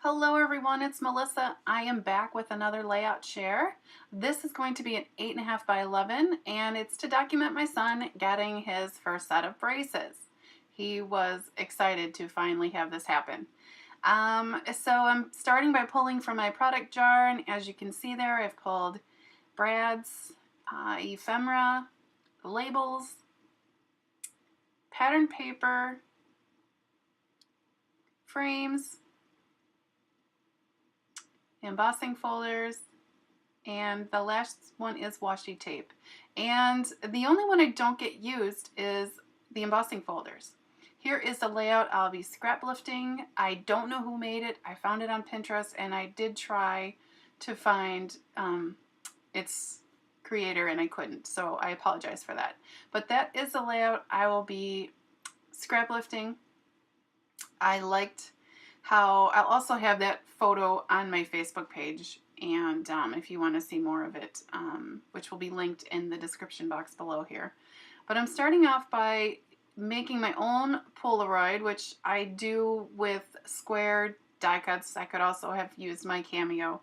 Hello everyone, it's Melissa. I am back with another layout share. This is going to be an 8.5 by 11 and it's to document my son getting his first set of braces. He was excited to finally have this happen. So I'm starting by pulling from my product jar, and as you can see there, I've pulled brads, ephemera, labels, pattern paper, frames, embossing folders, and the last one is washi tape. And the only one I don't get used is the embossing folders. Here is the layout I'll be scraplifting. I don't know who made it. I found it on Pinterest, and I did try to find its creator and I couldn't, so I apologize for that. But that is the layout I will be scraplifting. I liked how I'll also have that photo on my Facebook page, and if you want to see more of it, which will be linked in the description box below here. But I'm starting off by making my own Polaroid, which I do with square die cuts. I could also have used my Cameo,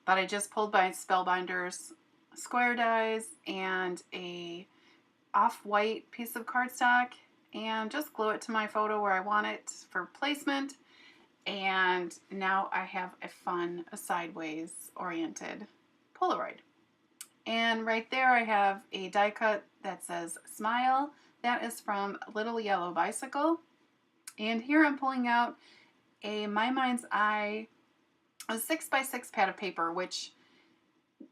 but I just pulled by Spellbinders square dies and a off-white piece of cardstock and just glue it to my photo where I want it for placement. And now I have a fun, sideways oriented Polaroid. And right there I have a die cut that says Smile. That is from Little Yellow Bicycle. And here I'm pulling out a My Mind's Eye, a 6x6 pad of paper, which,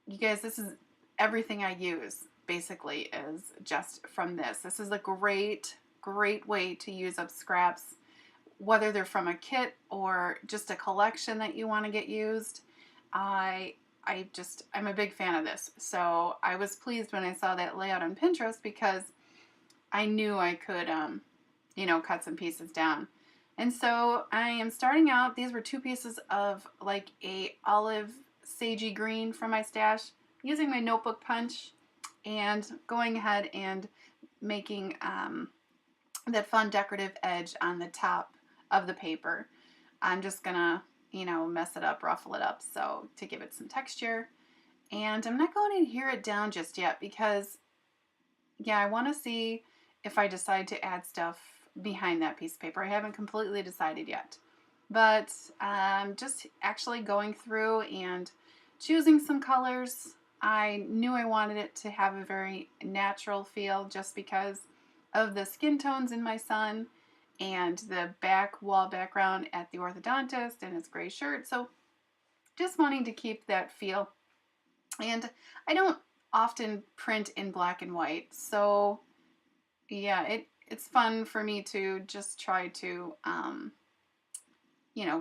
you guys, this is everything I use basically is just from this. This is a great way to use up scraps, whether they're from a kit or just a collection that you want to get used. I'm a big fan of this. So I was pleased when I saw that layout on Pinterest because I knew I could, cut some pieces down. And so I am starting out, these were 2 pieces of like a olive sagey green from my stash, using my notebook punch and going ahead and making that fun decorative edge on the top of the paper. I'm just gonna, mess it up, ruffle it up, so to give it some texture. And I'm not going to adhere it down just yet because, yeah, I want to see if I decide to add stuff behind that piece of paper. I haven't completely decided yet. But just actually going through and choosing some colors. I knew I wanted it to have a very natural feel just because of the skin tones in my son and the back wall background at the orthodontist and his gray shirt. So just wanting to keep that feel. And I don't often print in black and white. So yeah, it's fun for me to just try to,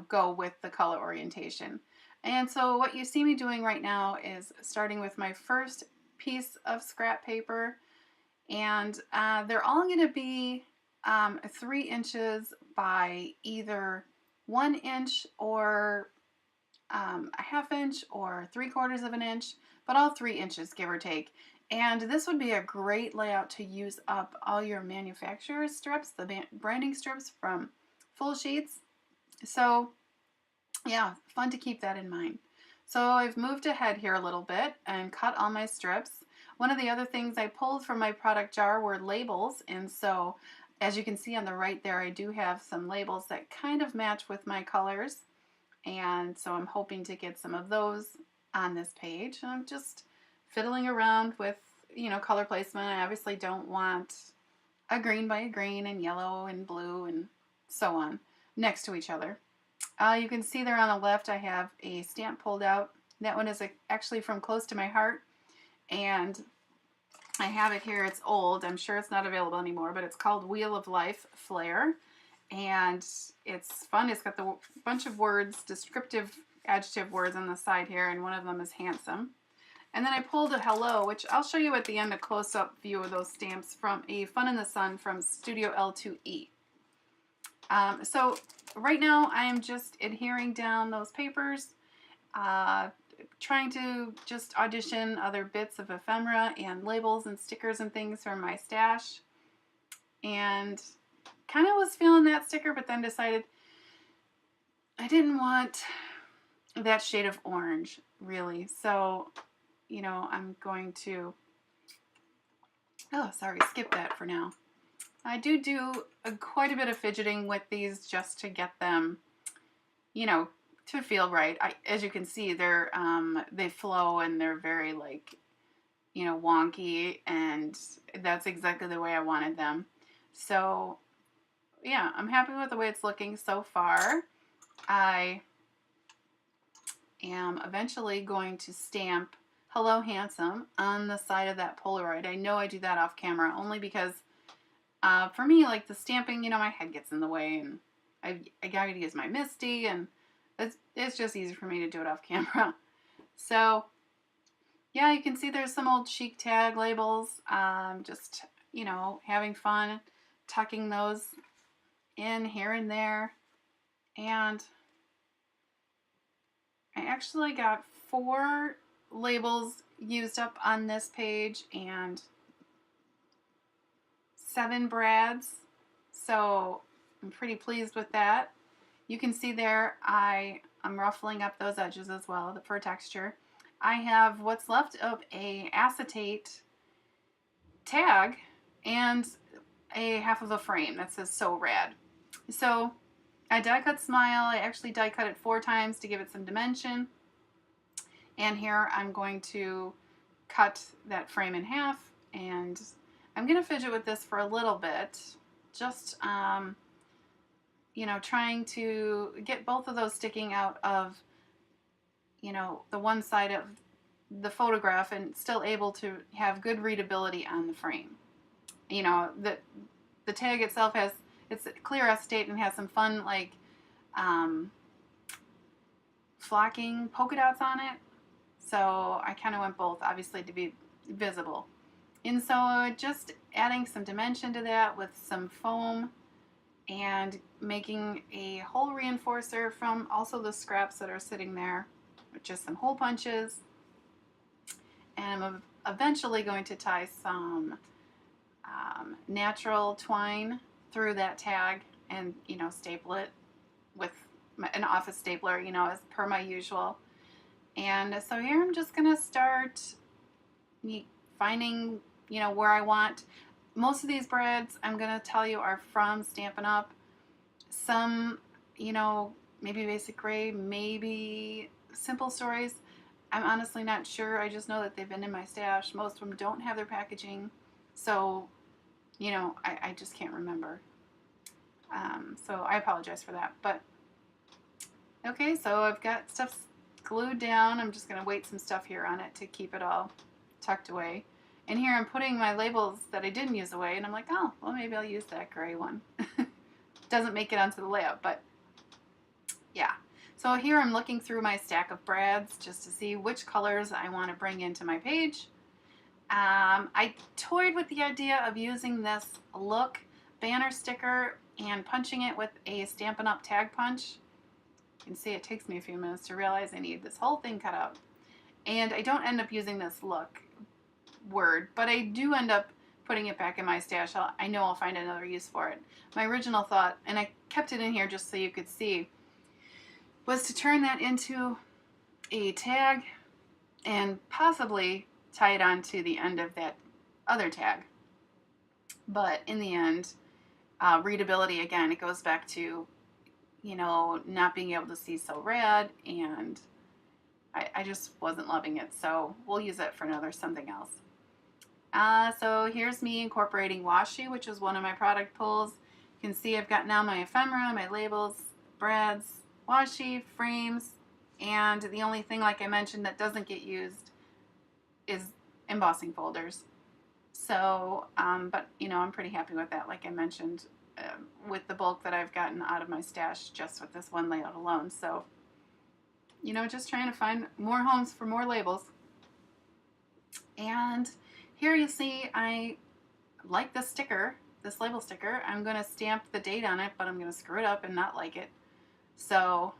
go with the color orientation. And so what you see me doing right now is starting with my first piece of scrap paper, and they're all going to be 3 inches by either 1 inch or a half inch or 3/4 of an inch, but all 3 inches, give or take. And this would be a great layout to use up all your manufacturer's strips, the branding strips from full sheets. So yeah, fun to keep that in mind. So I've moved ahead here a little bit and cut all my strips. One of the other things I pulled from my product jar were labels, and so as you can see on the right there, I do have some labels that kind of match with my colors, and so I'm hoping to get some of those on this page. And I'm just fiddling around with, color placement. I obviously don't want a green by a green and yellow and blue and so on next to each other. You can see there on the left I have a stamp pulled out. That one is actually from Close to My Heart, and I have it here. It's old. I'm sure it's not available anymore, but it's called Wheel of Life Flare, and it's fun. It's got the bunch of words, descriptive adjective words on the side here, and one of them is handsome. And then I pulled a hello, which I'll show you at the end, a close-up view of those stamps from a Fun in the Sun from Studio L2E. So right now I am just adhering down those papers, trying to just audition other bits of ephemera and labels and stickers and things from my stash. And kind of was feeling that sticker, but then decided I didn't want that shade of orange, really. So, you know, I'm going to, oh, sorry, skip that for now. I do quite a bit of fidgeting with these just to get them, you know, to feel right. As you can see, they flow and they're very like, you know, wonky, and that's exactly the way I wanted them. So yeah, I'm happy with the way it's looking so far. I am eventually going to stamp Hello Handsome on the side of that Polaroid. I know I do that off camera only because for me, like the stamping, you know, my head gets in the way, and I gotta use my Misty, and it's just easy for me to do it off camera. So yeah, you can see there's some old chic tag labels. Just, you know, having fun tucking those in here and there. And I actually got 4 labels used up on this page and 7 brads. So I'm pretty pleased with that. You can see there I'm ruffling up those edges as well for texture. I have what's left of a acetate tag and a half of a frame that says "So Rad." So I die cut Smile. I actually die cut it 4 times to give it some dimension. And here I'm going to cut that frame in half, and I'm going to fidget with this for a little bit, just you know, trying to get both of those sticking out of, you know, the one side of the photograph and still able to have good readability on the frame. You know, the tag itself it's clear acetate and has some fun like flocking polka dots on it. So I kind of went both, obviously, to be visible. And so just adding some dimension to that with some foam and making a hole reinforcer from also the scraps that are sitting there with just some hole punches. And I'm eventually going to tie some natural twine through that tag and, you know, staple it with an office stapler, you know, as per my usual. And so here I'm just going to start finding, you know, where I want. Most of these brads, I'm going to tell you, are from Stampin' Up. Some, you know, maybe Basic Gray, maybe Simple Stories. I'm honestly not sure. I just know that they've been in my stash. Most of them don't have their packaging. So, you know, I just can't remember. So I apologize for that. But, okay, so I've got stuff glued down. I'm just going to weight some stuff here on it to keep it all tucked away. And here I'm putting my labels that I didn't use away, and I'm like, oh, well, maybe I'll use that gray one. Doesn't make it onto the layout, but yeah. So here I'm looking through my stack of brads just to see which colors I want to bring into my page. I toyed with the idea of using this Look banner sticker and punching it with a Stampin' Up! Tag punch. You can see it takes me a few minutes to realize I need this whole thing cut out. And I don't end up using this Look word, but I do end up putting it back in my stash. I know I'll find another use for it. My original thought, and I kept it in here just so you could see, was to turn that into a tag and possibly tie it onto the end of that other tag. But in the end, readability, again, it goes back to, you know, not being able to see So Rad, and I just wasn't loving it. So we'll use it for something else. So here's me incorporating washi, which is one of my product pulls. You can see I've got now my ephemera, my labels, brads, washi, frames, and the only thing, like I mentioned, that doesn't get used is embossing folders. So, but, you know, I'm pretty happy with that, like I mentioned, with the bulk that I've gotten out of my stash just with this one layout alone. So, you know, just trying to find more homes for more labels. And here you see I like this sticker, this label sticker. I'm going to stamp the date on it, but I'm going to screw it up and not like it. So,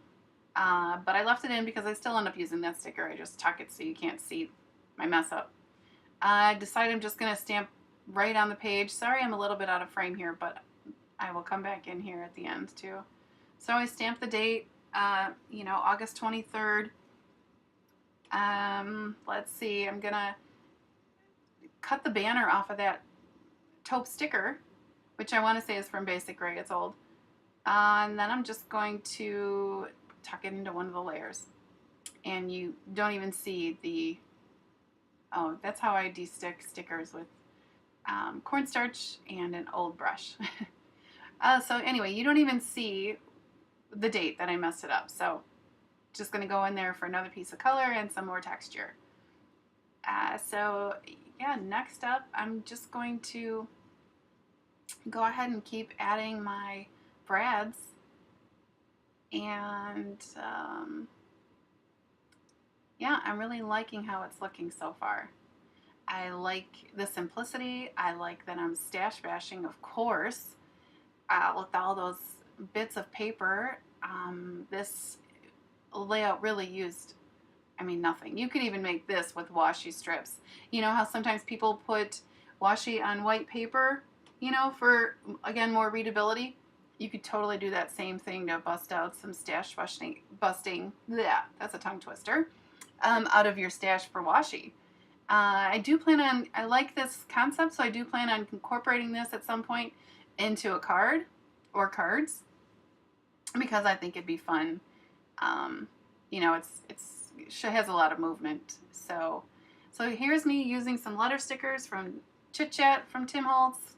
but I left it in because I still end up using that sticker. I just tuck it so you can't see my mess up. I decided I'm just going to stamp right on the page. Sorry I'm a little bit out of frame here, but I will come back in here at the end too. So I stamped the date. you know, August 23rd. Let's see, I'm gonna cut the banner off of that taupe sticker, which I want to say is from Basic Gray. It's old. And then I'm just going to tuck it into one of the layers. And you don't even see the, oh, that's how I de-stick stickers, with cornstarch and an old brush. So anyway, you don't even see the date that I messed it up. So just going to go in there for another piece of color and some more texture. So yeah, next up, I'm just going to go ahead and keep adding my brads. And yeah, I'm really liking how it's looking so far. I like the simplicity. I like that I'm stash bashing, of course, with all those bits of paper. This layout really used, I mean, nothing. You could even make this with washi strips. You know how sometimes people put washi on white paper, you know, for, again, more readability? You could totally do that same thing to bust out some stash busting, yeah, that's a tongue twister, out of your stash for washi. I do plan on, I like this concept, so I do plan on incorporating this at some point into a card or cards, because I think it'd be fun. You know, it has a lot of movement. So here's me using some letter stickers from Chit Chat from Tim Holtz,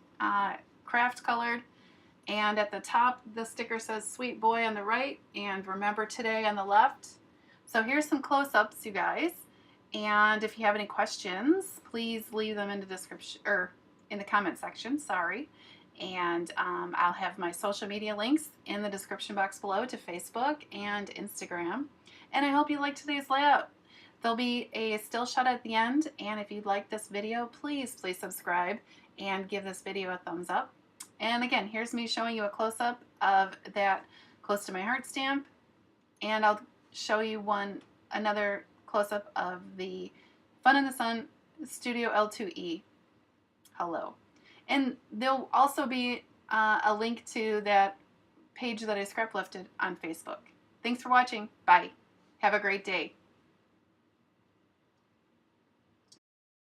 craft colored. And at the top, the sticker says Sweet Boy on the right and Remember Today on the left. So here's some close-ups, you guys. And if you have any questions, please leave them in the description, or in the comment section, sorry. And I'll have my social media links in the description box below to Facebook and Instagram. And I hope you liked today's layout. There'll be a still shot at the end. And if you like this video, please subscribe and give this video a thumbs up. And again, here's me showing you a close-up of that Close to My Heart stamp. And I'll show you another close-up of the Fun in the Sun Studio L2E. Hello. And there'll also be a link to that page that I scrap lifted on Facebook. Thanks for watching. Bye. Have a great day.